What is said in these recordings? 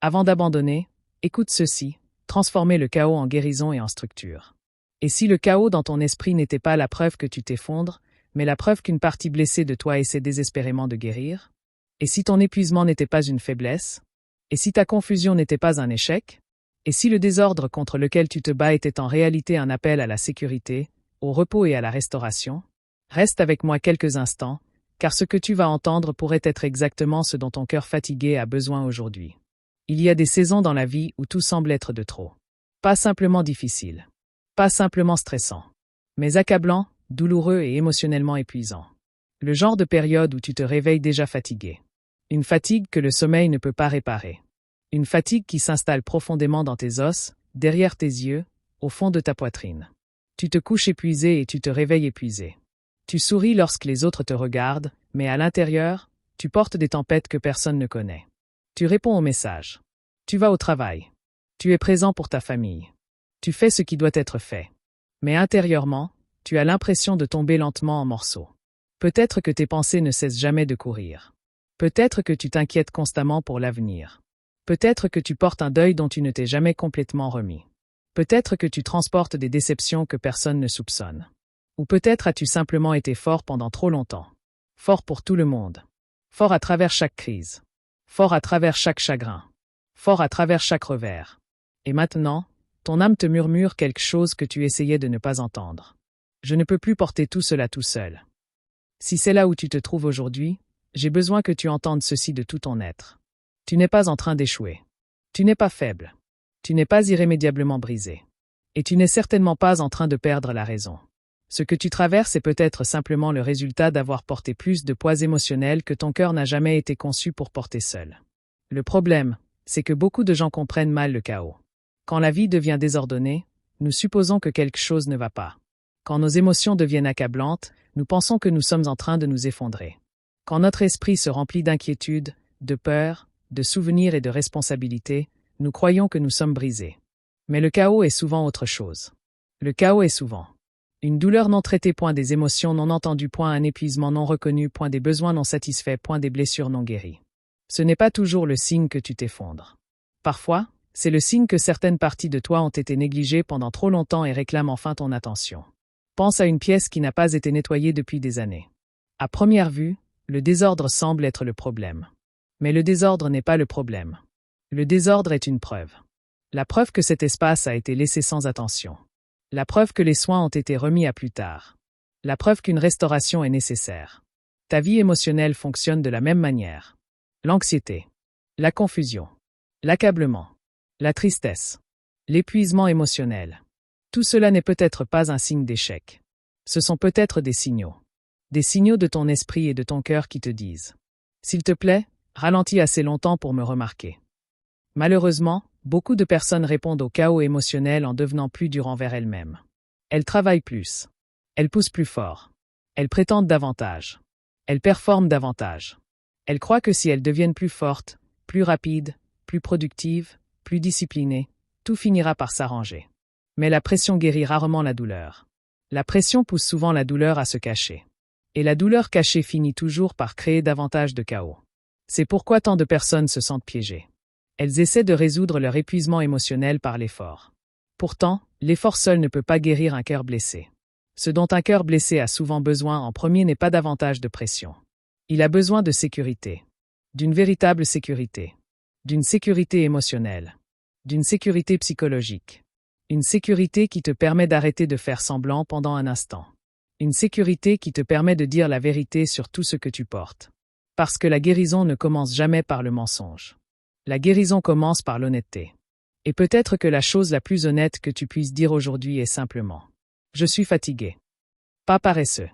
Avant d'abandonner, écoute ceci, transformer le chaos en guérison et en structure. Et si le chaos dans ton esprit n'était pas la preuve que tu t'effondres, mais la preuve qu'une partie blessée de toi essaie désespérément de guérir? Et si ton épuisement n'était pas une faiblesse? Et si ta confusion n'était pas un échec? Et si le désordre contre lequel tu te bats était en réalité un appel à la sécurité, au repos et à la restauration? Reste avec moi quelques instants, car ce que tu vas entendre pourrait être exactement ce dont ton cœur fatigué a besoin aujourd'hui. Il y a des saisons dans la vie où tout semble être de trop. Pas simplement difficile. Pas simplement stressant. Mais accablant, douloureux et émotionnellement épuisant. Le genre de période où tu te réveilles déjà fatigué. Une fatigue que le sommeil ne peut pas réparer. Une fatigue qui s'installe profondément dans tes os, derrière tes yeux, au fond de ta poitrine. Tu te couches épuisé et tu te réveilles épuisé. Tu souris lorsque les autres te regardent, mais à l'intérieur, tu portes des tempêtes que personne ne connaît. Tu réponds aux messages. Tu vas au travail. Tu es présent pour ta famille. Tu fais ce qui doit être fait. Mais intérieurement, tu as l'impression de tomber lentement en morceaux. Peut-être que tes pensées ne cessent jamais de courir. Peut-être que tu t'inquiètes constamment pour l'avenir. Peut-être que tu portes un deuil dont tu ne t'es jamais complètement remis. Peut-être que tu transportes des déceptions que personne ne soupçonne. Ou peut-être as-tu simplement été fort pendant trop longtemps. Fort pour tout le monde. Fort à travers chaque crise. Fort à travers chaque chagrin. Fort à travers chaque revers. Et maintenant, ton âme te murmure quelque chose que tu essayais de ne pas entendre. Je ne peux plus porter tout cela tout seul. Si c'est là où tu te trouves aujourd'hui, j'ai besoin que tu entendes ceci de tout ton être. Tu n'es pas en train d'échouer. Tu n'es pas faible. Tu n'es pas irrémédiablement brisé. Et tu n'es certainement pas en train de perdre la raison. Ce que tu traverses est peut-être simplement le résultat d'avoir porté plus de poids émotionnel que ton cœur n'a jamais été conçu pour porter seul. Le problème, c'est que beaucoup de gens comprennent mal le chaos. Quand la vie devient désordonnée, nous supposons que quelque chose ne va pas. Quand nos émotions deviennent accablantes, nous pensons que nous sommes en train de nous effondrer. Quand notre esprit se remplit d'inquiétude, de peur, de souvenirs et de responsabilités, nous croyons que nous sommes brisés. Mais le chaos est souvent autre chose. Le chaos est souvent une douleur non traitée, point des émotions non entendues, point un épuisement non reconnu, point des besoins non satisfaits, point des blessures non guéries. Ce n'est pas toujours le signe que tu t'effondres. Parfois, c'est le signe que certaines parties de toi ont été négligées pendant trop longtemps et réclament enfin ton attention. Pense à une pièce qui n'a pas été nettoyée depuis des années. À première vue, le désordre semble être le problème. Mais le désordre n'est pas le problème. Le désordre est une preuve. La preuve que cet espace a été laissé sans attention. La preuve que les soins ont été remis à plus tard. La preuve qu'une restauration est nécessaire. Ta vie émotionnelle fonctionne de la même manière. L'anxiété, la confusion, l'accablement, la tristesse, l'épuisement émotionnel. Tout cela n'est peut-être pas un signe d'échec. Ce sont peut-être des signaux. Des signaux de ton esprit et de ton cœur qui te disent « S'il te plaît, ralentis assez longtemps pour me remarquer ». Malheureusement, beaucoup de personnes répondent au chaos émotionnel en devenant plus dures envers elles-mêmes. Elles travaillent plus. Elles poussent plus fort. Elles prétendent davantage. Elles performent davantage. Elles croient que si elles deviennent plus fortes, plus rapides, plus productives, plus disciplinées, tout finira par s'arranger. Mais la pression guérit rarement la douleur. La pression pousse souvent la douleur à se cacher. Et la douleur cachée finit toujours par créer davantage de chaos. C'est pourquoi tant de personnes se sentent piégées. Elles essaient de résoudre leur épuisement émotionnel par l'effort. Pourtant, l'effort seul ne peut pas guérir un cœur blessé. Ce dont un cœur blessé a souvent besoin en premier n'est pas davantage de pression. Il a besoin de sécurité. D'une véritable sécurité. D'une sécurité émotionnelle. D'une sécurité psychologique. Une sécurité qui te permet d'arrêter de faire semblant pendant un instant. Une sécurité qui te permet de dire la vérité sur tout ce que tu portes. Parce que la guérison ne commence jamais par le mensonge. La guérison commence par l'honnêteté. Et peut-être que la chose la plus honnête que tu puisses dire aujourd'hui est simplement « Je suis fatigué ». Pas paresseux.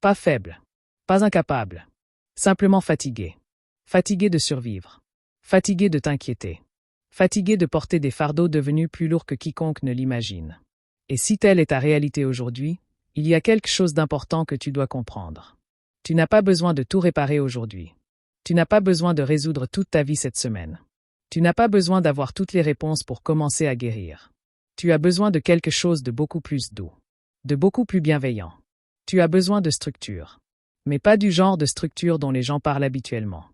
Pas faible. Pas incapable. Simplement fatigué. Fatigué de survivre. Fatigué de t'inquiéter. Fatigué de porter des fardeaux devenus plus lourds que quiconque ne l'imagine. Et si telle est ta réalité aujourd'hui, il y a quelque chose d'important que tu dois comprendre. Tu n'as pas besoin de tout réparer aujourd'hui. Tu n'as pas besoin de résoudre toute ta vie cette semaine. Tu n'as pas besoin d'avoir toutes les réponses pour commencer à guérir. Tu as besoin de quelque chose de beaucoup plus doux. De beaucoup plus bienveillant. Tu as besoin de structure. Mais pas du genre de structure dont les gens parlent habituellement.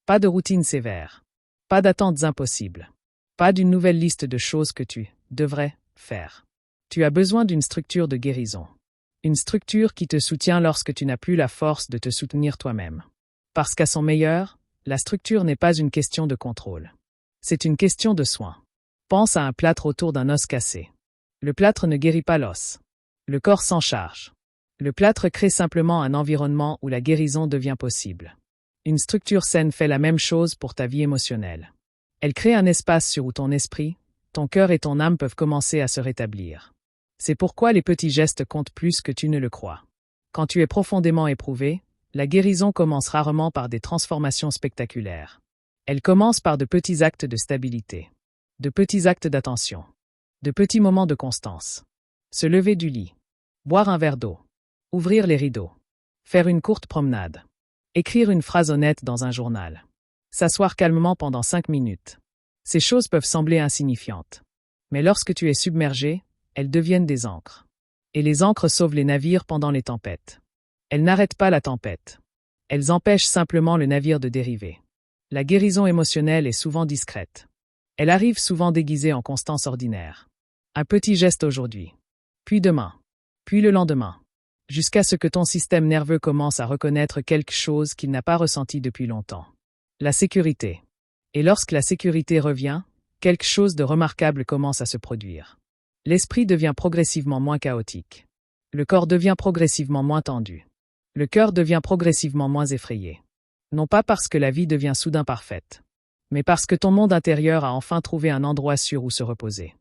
Pas de routine sévère. Pas d'attentes impossibles. Pas d'une nouvelle liste de choses que tu devrais faire. Tu as besoin d'une structure de guérison. Une structure qui te soutient lorsque tu n'as plus la force de te soutenir toi-même. Parce qu'à son meilleur, la structure n'est pas une question de contrôle. C'est une question de soin. Pense à un plâtre autour d'un os cassé. Le plâtre ne guérit pas l'os. Le corps s'en charge. Le plâtre crée simplement un environnement où la guérison devient possible. Une structure saine fait la même chose pour ta vie émotionnelle. Elle crée un espace où ton esprit, ton cœur et ton âme peuvent commencer à se rétablir. C'est pourquoi les petits gestes comptent plus que tu ne le crois. Quand tu es profondément éprouvé, la guérison commence rarement par des transformations spectaculaires. Elle commence par de petits actes de stabilité, de petits actes d'attention, de petits moments de constance. Se lever du lit, boire un verre d'eau, ouvrir les rideaux, faire une courte promenade, écrire une phrase honnête dans un journal, s'asseoir calmement pendant 5 minutes. Ces choses peuvent sembler insignifiantes. Mais lorsque tu es submergé, elles deviennent des ancres. Et les ancres sauvent les navires pendant les tempêtes. Elles n'arrêtent pas la tempête. Elles empêchent simplement le navire de dériver. La guérison émotionnelle est souvent discrète. Elle arrive souvent déguisée en constance ordinaire. Un petit geste aujourd'hui. Puis demain. Puis le lendemain. Jusqu'à ce que ton système nerveux commence à reconnaître quelque chose qu'il n'a pas ressenti depuis longtemps. La sécurité. Et lorsque la sécurité revient, quelque chose de remarquable commence à se produire. L'esprit devient progressivement moins chaotique. Le corps devient progressivement moins tendu. Le cœur devient progressivement moins effrayé. Non pas parce que la vie devient soudain parfaite, mais parce que ton monde intérieur a enfin trouvé un endroit sûr où se reposer.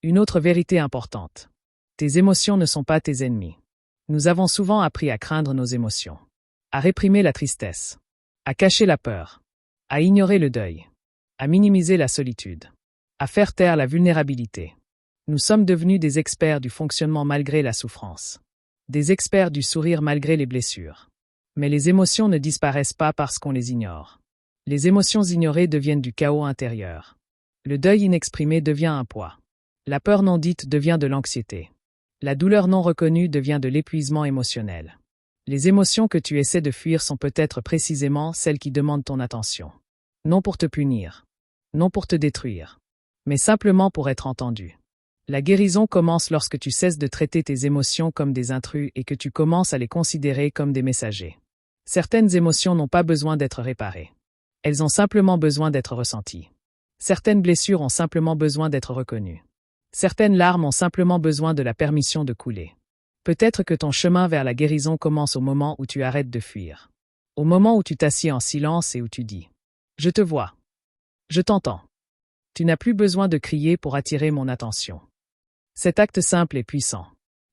Une autre vérité importante. Tes émotions ne sont pas tes ennemis. Nous avons souvent appris à craindre nos émotions, à réprimer la tristesse, à cacher la peur, à ignorer le deuil, à minimiser la solitude, à faire taire la vulnérabilité. Nous sommes devenus des experts du fonctionnement malgré la souffrance, des experts du sourire malgré les blessures. Mais les émotions ne disparaissent pas parce qu'on les ignore. Les émotions ignorées deviennent du chaos intérieur. Le deuil inexprimé devient un poids. La peur non dite devient de l'anxiété. La douleur non reconnue devient de l'épuisement émotionnel. Les émotions que tu essaies de fuir sont peut-être précisément celles qui demandent ton attention. Non pour te punir, non pour te détruire, mais simplement pour être entendu. La guérison commence lorsque tu cesses de traiter tes émotions comme des intrus et que tu commences à les considérer comme des messagers. Certaines émotions n'ont pas besoin d'être réparées. Elles ont simplement besoin d'être ressenties. Certaines blessures ont simplement besoin d'être reconnues. Certaines larmes ont simplement besoin de la permission de couler. Peut-être que ton chemin vers la guérison commence au moment où tu arrêtes de fuir. Au moment où tu t'assieds en silence et où tu dis « Je te vois. Je t'entends. Tu n'as plus besoin de crier pour attirer mon attention. » Cet acte simple est puissant,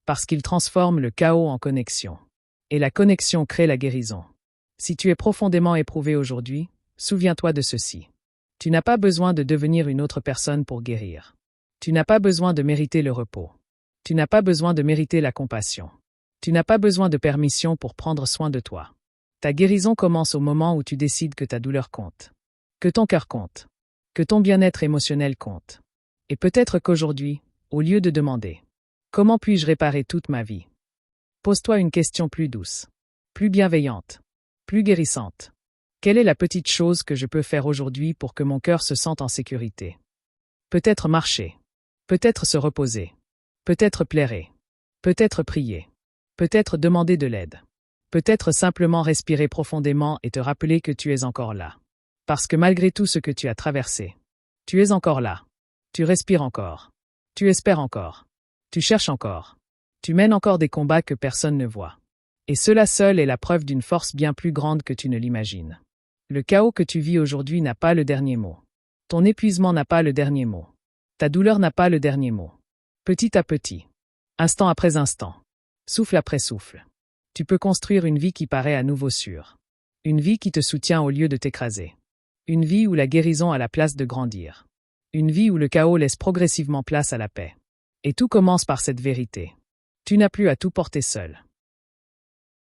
parce qu'il transforme le chaos en connexion. Et la connexion crée la guérison. Si tu es profondément éprouvé aujourd'hui, souviens-toi de ceci. Tu n'as pas besoin de devenir une autre personne pour guérir. Tu n'as pas besoin de mériter le repos. Tu n'as pas besoin de mériter la compassion. Tu n'as pas besoin de permission pour prendre soin de toi. Ta guérison commence au moment où tu décides que ta douleur compte, que ton cœur compte, que ton bien-être émotionnel compte. Et peut-être qu'aujourd'hui, au lieu de demander « Comment puis-je réparer toute ma vie ?», pose-toi une question plus douce, plus bienveillante, plus guérissante. Quelle est la petite chose que je peux faire aujourd'hui pour que mon cœur se sente en sécurité? Peut-être marcher, peut-être se reposer, peut-être plairer, peut-être prier, peut-être demander de l'aide, peut-être simplement respirer profondément et te rappeler que tu es encore là. Parce que malgré tout ce que tu as traversé, tu es encore là. Tu respires encore. Tu espères encore. Tu cherches encore. Tu mènes encore des combats que personne ne voit. Et cela seul est la preuve d'une force bien plus grande que tu ne l'imagines. Le chaos que tu vis aujourd'hui n'a pas le dernier mot. Ton épuisement n'a pas le dernier mot. Ta douleur n'a pas le dernier mot. Petit à petit, instant après instant, souffle après souffle, tu peux construire une vie qui paraît à nouveau sûre. Une vie qui te soutient au lieu de t'écraser. Une vie où la guérison a la place de grandir. Une vie où le chaos laisse progressivement place à la paix. Et tout commence par cette vérité. Tu n'as plus à tout porter seul.